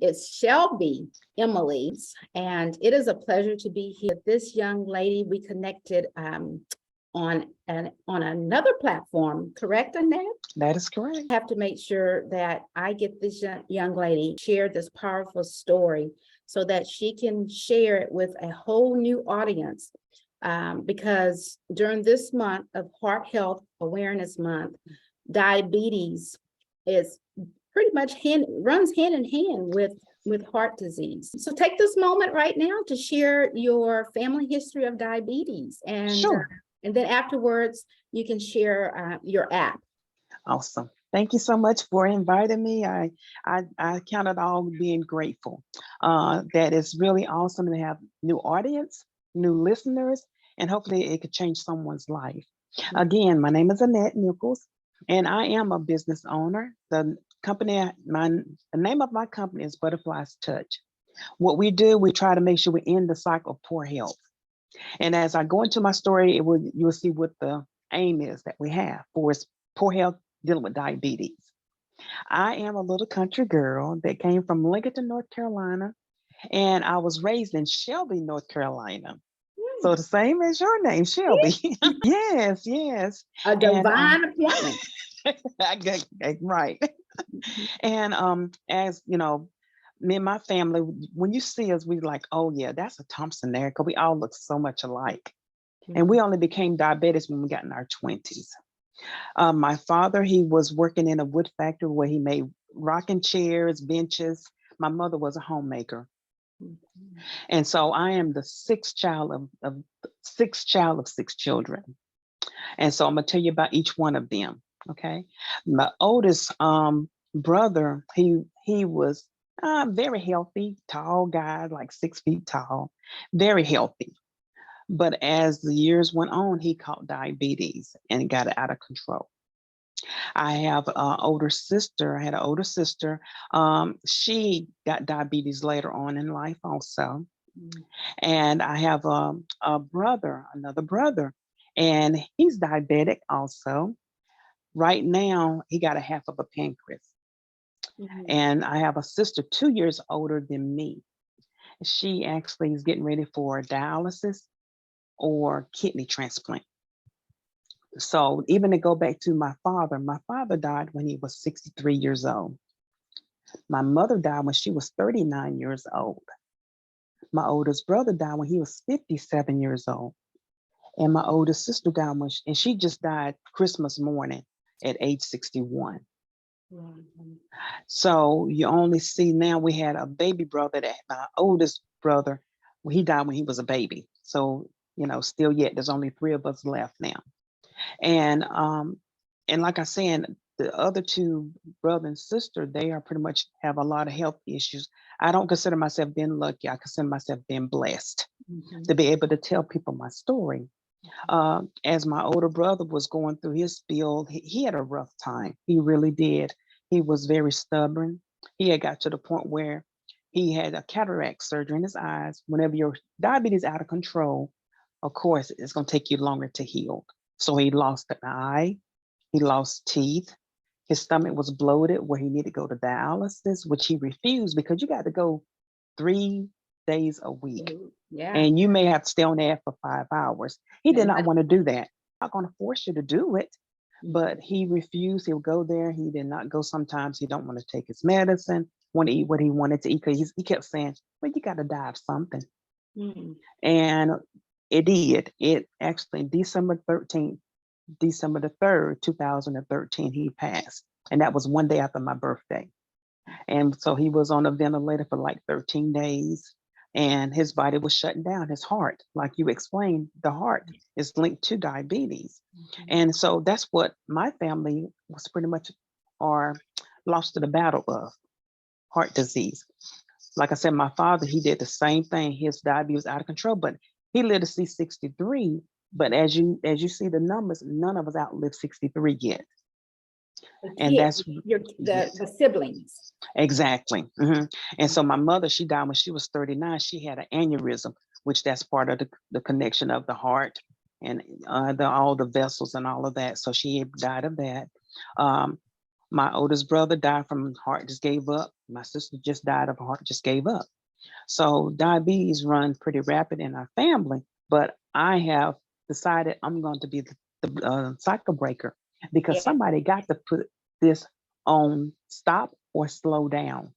It's Shelbee Emily, and it is a pleasure to be here with this young lady. We connected on another platform, correct, Annette? That is correct. I have to make sure that I get this young lady share this powerful story so that she can share it with a whole new audience. Because during this month of Heart Health Awareness Month, diabetes is pretty much runs hand in hand with heart disease. So take this moment right now to share your family history of diabetes, and Sure. And then afterwards you can share your app. Awesome. Thank you so much for inviting me. I count it all being grateful. That is really awesome to have new audience, new listeners, and hopefully it could change someone's life. Again, my name is Annette Nichols, and I am a business owner. The name of my company is Butterfly's Touch. What we do, we try to make sure we end the cycle of poor health. And as I go into my story, you'll see what the aim is that we have for poor health dealing with diabetes. I am a little country girl that came from Lincoln, North Carolina, and I was raised in Shelbee, North Carolina. So the same as your name, Shelbee. Yes, yes. A divine appointment. Right. And as you know, me and my family, when you see us, we like, oh yeah, that's a Thompson there, because we all look so much alike. And we only became diabetics when we got in our 20s. My father, he was working in a wood factory where he made rocking chairs, benches. My mother was a homemaker. And so I am the sixth child of six children. And so I'm gonna tell you about each one of them. Okay. My oldest brother, he was very healthy, tall guy, like 6 feet tall, very healthy. But as the years went on, he caught diabetes and got it out of control. I have an older sister. I had an older sister. She got diabetes later on in life also. And I have another brother, and he's diabetic also. Right now, he got a half of a pancreas. And I have a sister 2 years older than me. She actually is getting ready for dialysis or kidney transplant. So even to go back to my father died when he was 63 years old. My mother died when she was 39 years old. My oldest brother died when he was 57 years old. And my oldest sister died and she just died Christmas morning at age 61. So you only see now, we had a baby brother, that my oldest brother, he died when he was a baby. So, still yet there's only 3 of us left now. And like I said, the other 2 brother and sister, they are pretty much have a lot of health issues. I don't consider myself being lucky. I consider myself being blessed to be able to tell people my story. As my older brother was going through his field, he had a rough time. He really did. He was very stubborn. He had got to the point where he had a cataract surgery in his eyes. Whenever your diabetes is out of control, of course, it's going to take you longer to heal. So he lost an eye, he lost teeth. His stomach was bloated where he needed to go to dialysis, which he refused because you got to go 3 days a week. Yeah. And you may have to stay on there for 5 hours. He did not want to do that. I'm not going to force you to do it, but he refused. He'll go there. He did not go sometimes. He don't want to take his medicine, want to eat what he wanted to eat, because he kept saying, well, you got to die of something. And it did. It actually, December the 3rd, 2013, he passed. And that was one day after my birthday. And so he was on a ventilator for like 13 days. And his body was shutting down. His heart, like you explained, the heart is linked to diabetes. And so that's what my family was pretty much lost to the battle of, heart disease. Like I said, my father, he did the same thing. His diabetes was out of control, but he lived to see 63. But as you see the numbers, none of us outlived 63 yet. And that's the siblings. Exactly. And so my mother, she died when she was 39. She had an aneurysm, which that's part of the connection of the heart and all the vessels and all of that. So she died of that. My oldest brother died from heart, just gave up. My sister just died of heart, just gave up. So diabetes run pretty rapid in our family, but I have decided I'm going to be the cycle breaker because Yeah, somebody got to put this on stop or slow down.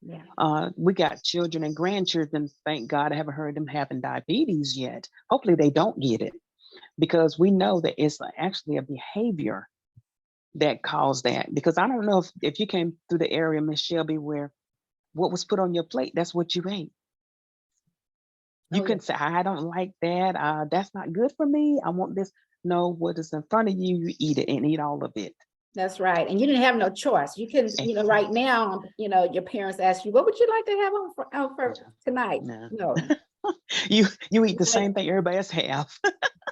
yeah. We got children and grandchildren. Thank God I haven't heard them having diabetes yet. Hopefully they don't get it because we know that it's actually a behavior that caused that. Because I don't know if you came through the area, Miss Shelby, where what was put on your plate, that's what you ate. You Oh, yeah. can say, I don't like that. That's not good for me. I want this. No, what is in front of you, you eat it and eat all of it. That's right. And you didn't have no choice. You can, right now, your parents ask you, what would you like to have on for tonight? No. No, You eat the Right. same thing everybody else have.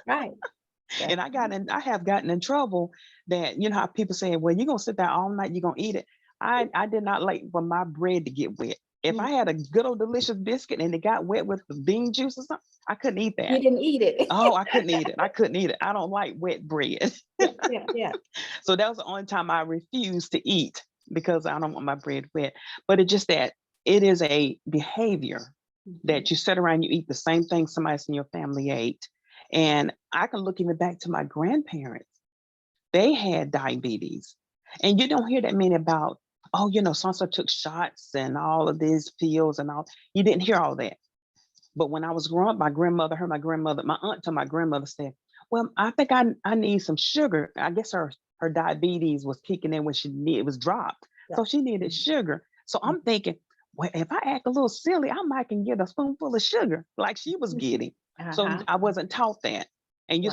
right. And I have gotten in trouble that, you know how people say, well, you're gonna sit there all night, you're gonna eat it. I did not like for my bread to get wet. If I had a good old delicious biscuit and it got wet with the bean juice or something, I couldn't eat You that. didn't eat it. Oh, I couldn't eat it. I couldn't eat it. I don't like wet bread. Yeah. So that was the only time I refused to eat because I don't want my bread wet. But it's just that it is a behavior that you sit around, you eat the same thing somebody else in your family ate. And I can look even back to my grandparents. They had diabetes. And you don't hear that many about, oh, so-and-so took shots and all of these pills and all. You didn't hear all that. But when I was growing up, my aunt told my grandmother said, well, I think I need some sugar. I guess her diabetes was kicking in when it was dropped. Yeah. So she needed sugar. So I'm thinking, well, if I act a little silly, I might can get a spoonful of sugar like she was getting. So Uh-huh. I wasn't taught that. And you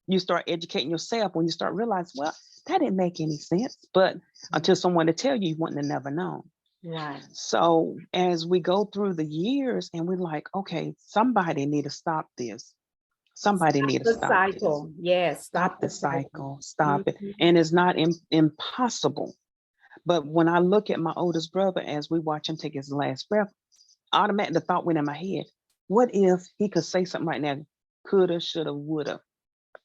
Yeah. start educating yourself when you start realizing, well, that didn't make any sense. But until someone to tell you, you wouldn't have never known. Right. So as we go through the years and we're like, okay, somebody need to stop this. Somebody Stop need to the stop this. cycle. Yes, Stop stop the the cycle. cycle. Stop it. Mhm. And it's not impossible. But when I look at my oldest brother as we watch him take his last breath, automatically the thought went in my head, what if he could say something right now? Coulda, shoulda, woulda.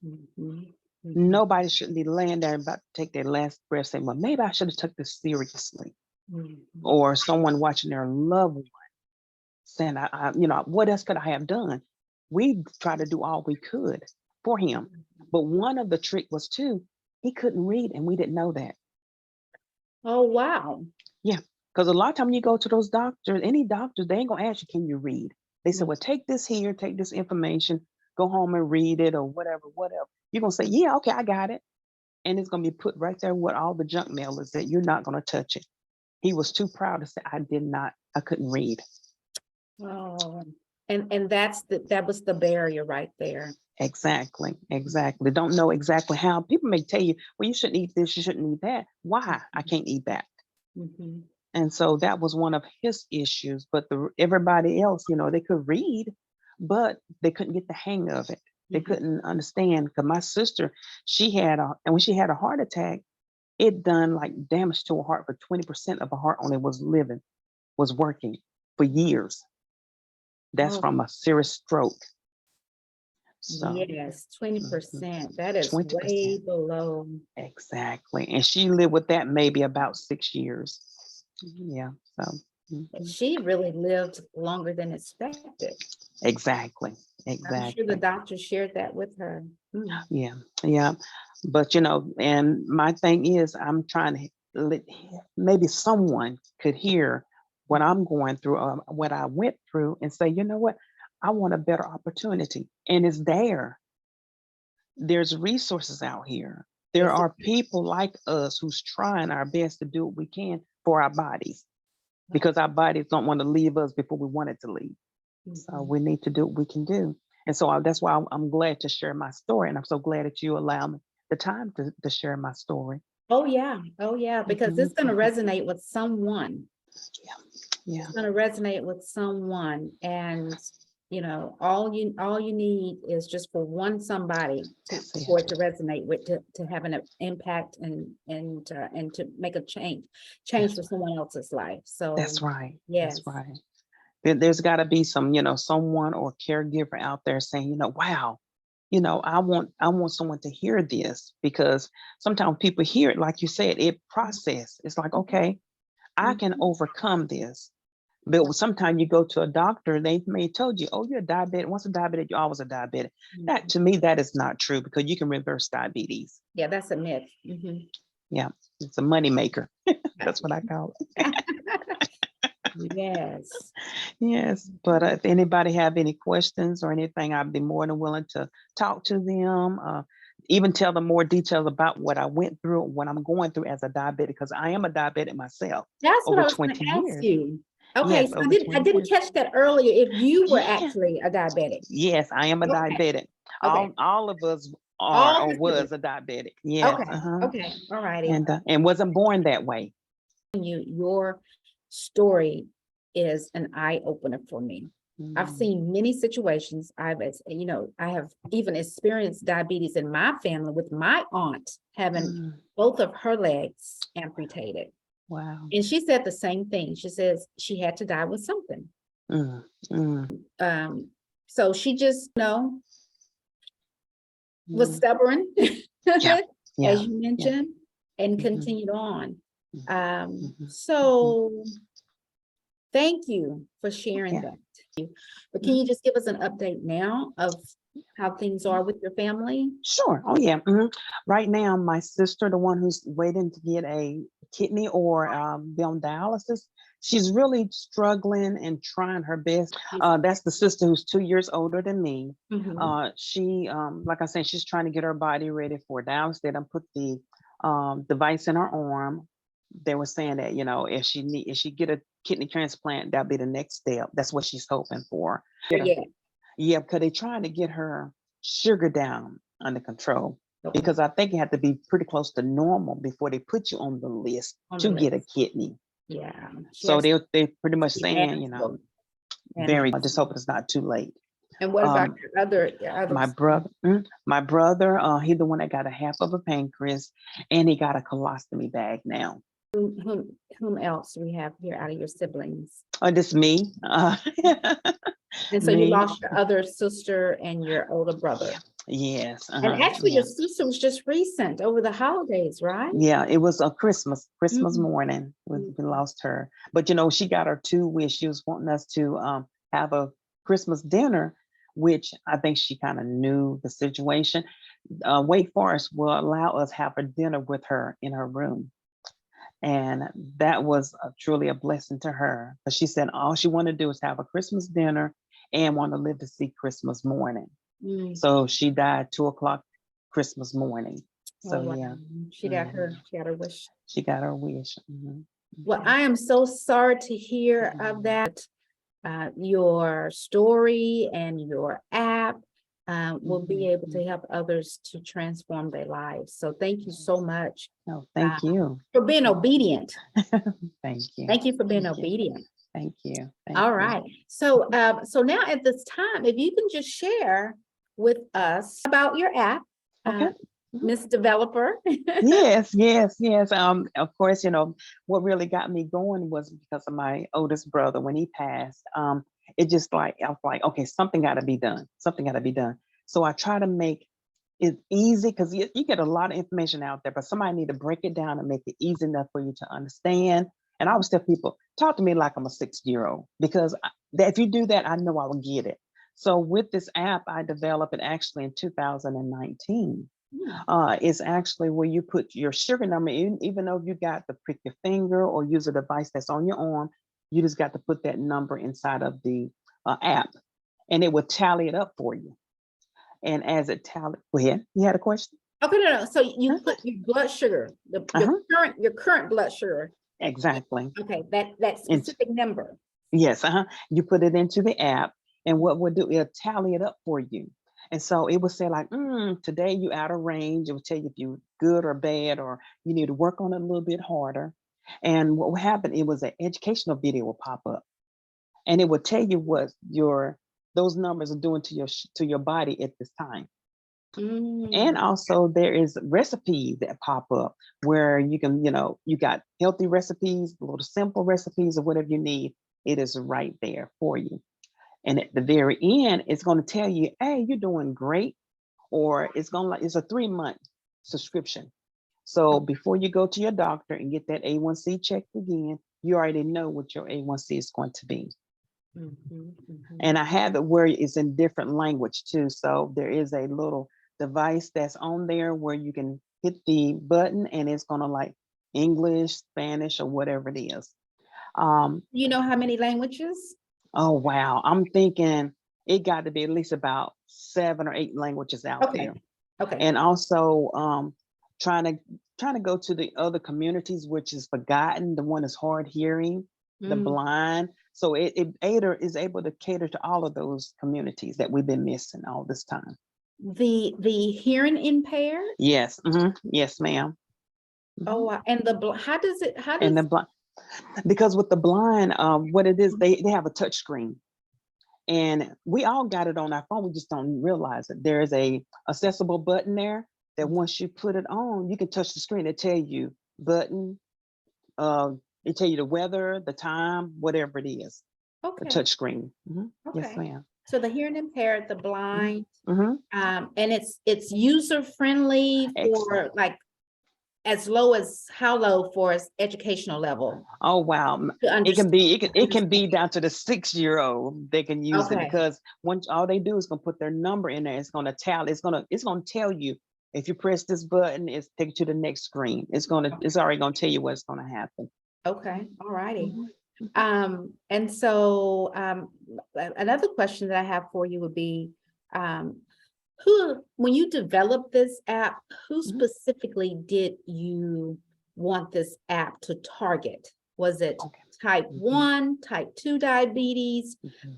Mhm. Mhm. Nobody shouldn't be laying there about to take their last breath saying, well, maybe I should have took this seriously. Mhm. Or someone watching their loved one saying, what else could I have done? We tried to do all we could for him. But one of the trick was too, he couldn't read and we didn't know that. Oh, wow. Yeah. Because a lot of time when you go to those doctors, any doctors, they ain't gonna ask you, can you read? They said, well, take this here, take this information, go home and read it or whatever. You're gonna say, yeah, okay, I got it. And it's gonna be put right there with all the junk mail is that you're not gonna touch it. He was too proud to say, I couldn't read. Oh, and that was the barrier right there. Exactly. Don't know exactly how. People may tell you, well, you shouldn't eat this, you shouldn't eat that. Why? I can't eat that. Mhm. And so that was one of his issues. But everybody else, they could read, but they couldn't get the hang of it. They Mhm. couldn't understand. Because my sister, and when she had a heart attack, it done like damage to her heart. For 20% of her heart only was working for years. That's Oh, from a serious stroke. So yes, mhm, 20%. That is 20%. way below. Exactly. And she lived with that maybe about 6 years. Yeah. So mhm. She really lived longer than expected. Exactly. I'm sure the Exactly. doctor shared that with her. Mm. Yeah. Yeah. But and my thing is I'm trying to maybe someone could hear what I'm going through, what I went through and say, you know what? I want a better opportunity. And it's there. There's resources out here. There Yes. are people like us who's trying our best to do what we can for our bodies because our bodies don't want to leave us before we want it to leave. So Mhm. we need to do what we can do. And so that's why I'm glad to share my story. And I'm so glad that you allow me the time to share my story. Oh, yeah. Oh, yeah. Because Mhm, it's going to mhm. resonate with someone. Yeah. Yeah. It's going to resonate with someone. And, all you need is just for one somebody That's for it. it to resonate with, to have an impact and to make a change That's for right. someone else's life. So, That's right. That's yes. right. There's got to be some, someone or caregiver out there saying, wow, I want someone to hear this, because sometimes people hear it, like you said, it process. It's like, okay, I can Mhm. overcome this. But sometimes you go to a doctor, they may told you, oh, you're a diabetic. Once a diabetic, you're always a diabetic. That, Mhm. to me, that is not true, because you can reverse diabetes. Yeah, that's a myth. Mhm. Yeah, it's a money maker. That's what I call it. Yes. Yes, but if anybody have any questions or anything, I'd be more than willing to talk to them, even tell them more details about what I went through, what I'm going through as a diabetic, because I am a diabetic myself That's what over I was gonna 20 ask years. you. Okay, Yes, so over I 20 didn't years. catch that earlier, if you were Yeah. actually a diabetic. Yes, I am a Okay, diabetic. okay. All of us are All or history. was a diabetic. Yes, Okay, okay, all righty. and wasn't born that way. Your story is an eye opener for me. I've Mm, seen many situations. I have even experienced diabetes in my family, with my aunt having mm, both of her legs amputated. wow. And she said the same thing. She says she had to die with something. Mm, mm, So she just, was mm. stubborn, Yeah, as yeah, you yeah. mentioned, and Mhm, continued on. mhm, mhm, mhm. So thank you for sharing Yeah. that. But can Mhm, you just give us an update now of how things mhm. are with your family? Sure. Oh, yeah. Right now, my sister, the one who's waiting to get a kidney or be on dialysis, she's really struggling and trying her best. That's the sister who's 2 years older than me. Mhm. She, like I said, she's trying to get her body ready for dialysis. They done put the device in her arm. They were saying that, if she get a kidney transplant, that'll be the next step. That's what she's hoping for. Yeah. Yeah, because they're trying to get her sugar down under control, Okay. because I think you have to be pretty close to normal before they put you on the list On the to get a list. kidney. Yeah. She So has they pretty to much be saying, manageable. very. I Manageable. just hope it's not too late. And what about Um, your other my brother, he's the one that got a half of a pancreas, and he got a colostomy bag now. whom else we have here out of your siblings? Oh, this me, And so you me. lost your other sister and your older brother. Yes, And actually, your yeah. sister was just recent over the holidays, right? Yeah, it was a Christmas Mhm. morning. We lost her, but she got her two wish. She was wanting us to have a Christmas dinner, which I think she kind of knew the situation. Wake Forest will allow us have a dinner with her in her room, and that was truly a blessing to her. But she said all she wanted to do is have a Christmas dinner and want to live to see Christmas morning. Mm. So she died 2 o'clock Christmas morning. Oh, So wow. yeah. She Mhm. got her wish. She got her wish. Well, I am so sorry to hear of that. Your story and your app will be able to help others to transform their lives. So thank you so much No, uh, thank you. for being obedient. Thank you. Thank you for being Thank you. obedient. Thank you. Thank All you. right. So, so now at this time, if you can just share with us about your app, Okay. uh, Miss Developer. Yes, yes, yes. Of course, what really got me going was because of my oldest brother when he passed. It just like I was like, okay, something got to be done. Something got to be done. So I try to make it easy, because you get a lot of information out there, but somebody need to break it down and make it easy enough for you to understand. And I always tell people, talk to me like I'm a 6-year-old, because if you do that, I know I will get it. So with this app, I developed it actually in 2019. It's actually where you put your sugar number in, even though you got to prick your finger or use a device that's on your arm, you just got to put that number inside of the app, and it will tally it up for you. And as it tally, go ahead. You had a question? Okay, no. So you Uh-huh. put your blood sugar, Uh-huh. your current blood sugar. Exactly. Okay, that And specific number. yes, you put it into the app, and what we'll do, it'll tally it up for you. And so it will say like, today you out of range. It will tell you if you're good or bad, or you need to work on it a little bit harder. And what will happen, it was an educational video will pop up, and it will tell you what those numbers are doing to your body at this time. And Mm. also there is recipes that pop up where you can, you got healthy recipes, little simple recipes, or whatever you need. It is right there for you. And at the very end, it's going to tell you, hey, you're doing great. or it's a 3-month subscription. So before you go to your doctor and get that A1C checked again, you already know what your A1C is going to be. And I have it where it's in different language too. So there is a little device that's on there where you can hit the button and it's gonna like English, Spanish, or whatever it is. You know how many languages? Oh, wow. I'm thinking it got to be at least about 7 or 8 languages out Okay. there. Okay. And also trying to go to the other communities, which is forgotten, the one that's hard hearing, the blind. So it is able to cater to all of those communities that we've been missing all this time. The hearing impaired? Yes. Yes, ma'am. Oh, wow. And how does And the blind, because with the blind, what it is, they have a touch screen. And we all got it on our phone. We just don't realize it. There is a accessible button there that once you put it on, you can touch the screen. It tell you button, it tell you the weather, the time, whatever it is. Okay. A touch screen. Yes, Okay. ma'am. So the hearing impaired, the blind, Mhm. and it's user friendly for Excellent. like as low as how low for its educational level? Oh, wow. To It can be down to the 6-year-old. They can use it Okay. because once all they do is gonna put their number in there, it's gonna tell you if you press this button, it's take you to the next screen. It's already gonna tell you what's gonna happen. Okay. All righty. Mhm. And so another question that I have for you would be, when you developed this app, who specifically did you want this app to target? Was it Okay. type 1, type 2 diabetes?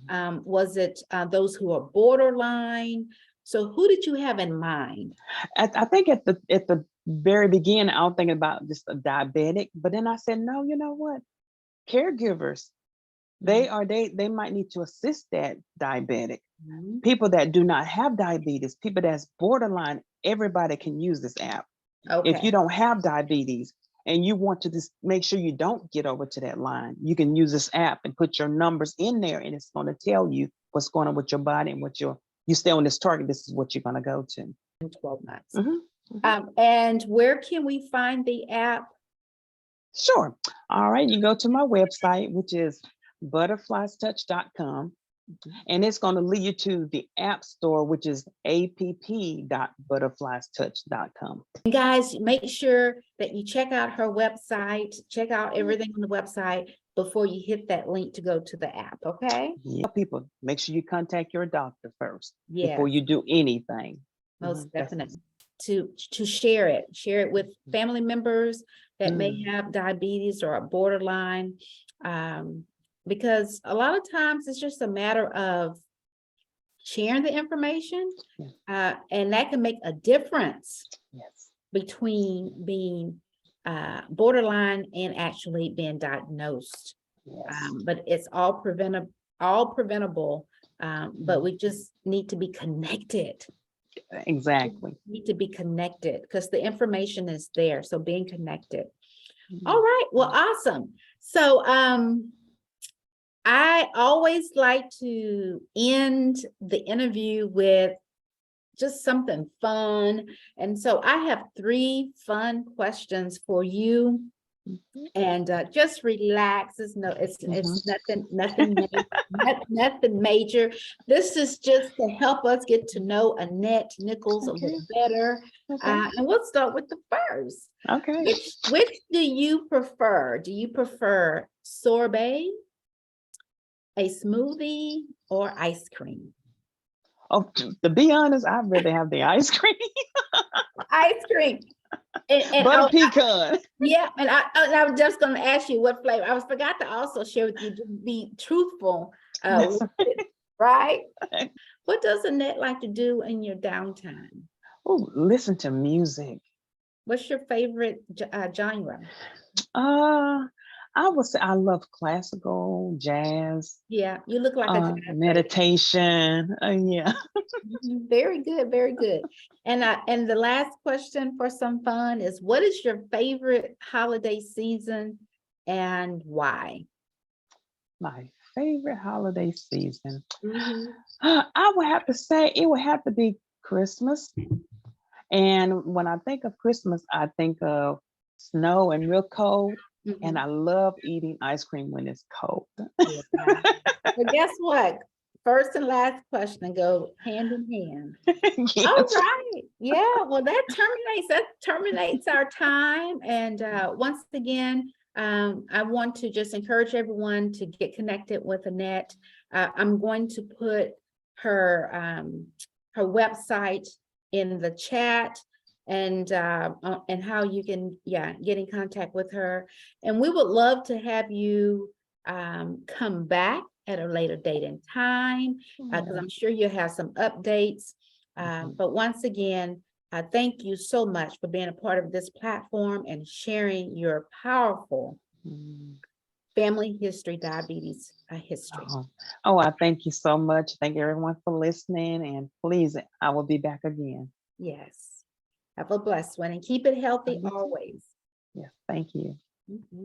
Mhm. Was it those who are borderline? So who did you have in mind? I think at the very beginning, I was thinking about just a diabetic, but then I said, no, you know what? Caregivers, they might need to assist that diabetic. Mhm. People that do not have diabetes, people that's borderline, everybody can use this app. If you Okay. don't have diabetes and you want to just make sure you don't get over to that line, you can use this app and put your numbers in there and it's going to tell you what's going on with your body and you stay on this target, this is what you're going to go to. In 12 months. Mhm. And where can we find the app? Sure. All right. You go to my website, which is butterfliestouch.com. And it's going to lead you to the app store, which is app.butterfliestouch.com. Guys, make sure that you check out her website, check out everything on the website before you hit that link to go to the app, okay? Yeah, people, make sure you contact your doctor first before Yes, you do anything. most That's definitely. To share it with family members that may Mm. have diabetes or are borderline. Because a lot of times it's just a matter of sharing the information, and that can make a difference Yes. between being borderline and actually being diagnosed. Yes. But it's all preventable. But we just need to be connected. Exactly. We need to be connected because the information is there. So being connected. Mm. All right. Well, awesome. So I always like to end the interview with just something fun. And so I have 3 fun questions for you. And just relax. It's nothing major. This is just to help us get to know Annette Nichols a little better. Okay. And we'll start with the first. Okay. Which do you prefer? Do you prefer sorbet, a smoothie, or ice cream? Oh, to be honest, I'd rather have the ice cream. Ice cream. And Butter pecan. yeah, and I was just going to ask you what flavor. I forgot to also share with you to be truthful with it, right? What does Annette like to do in your downtime? Oh, listen to music. What's your favorite genre? I would say I love classical, jazz, Yeah, you look like a jazz lady. meditation. Yeah. Very good, very good. And the last question for some fun is, what is your favorite holiday season and why? My favorite holiday season. Mhm. I would have to say it would have to be Christmas. And when I think of Christmas, I think of snow and real cold. And Mhm. I love eating ice cream when it's cold. Yeah. But guess what? First and last question go hand in hand. All Yes. right. Yeah. Well, that terminates our time. And once again, I want to just encourage everyone to get connected with Annette. I'm going to put her website in the chat and how you can get in contact with her. And we would love to have you come back at a later date and time because I'm sure you'll have some updates. But once again, thank you so much for being a part of this platform and sharing your powerful Mm. family history, diabetes history. I thank you so much. Thank everyone for listening. And please, I will be back again. Yes. Have a blessed one and keep it healthy You too. always. Yes, thank you. Mhm.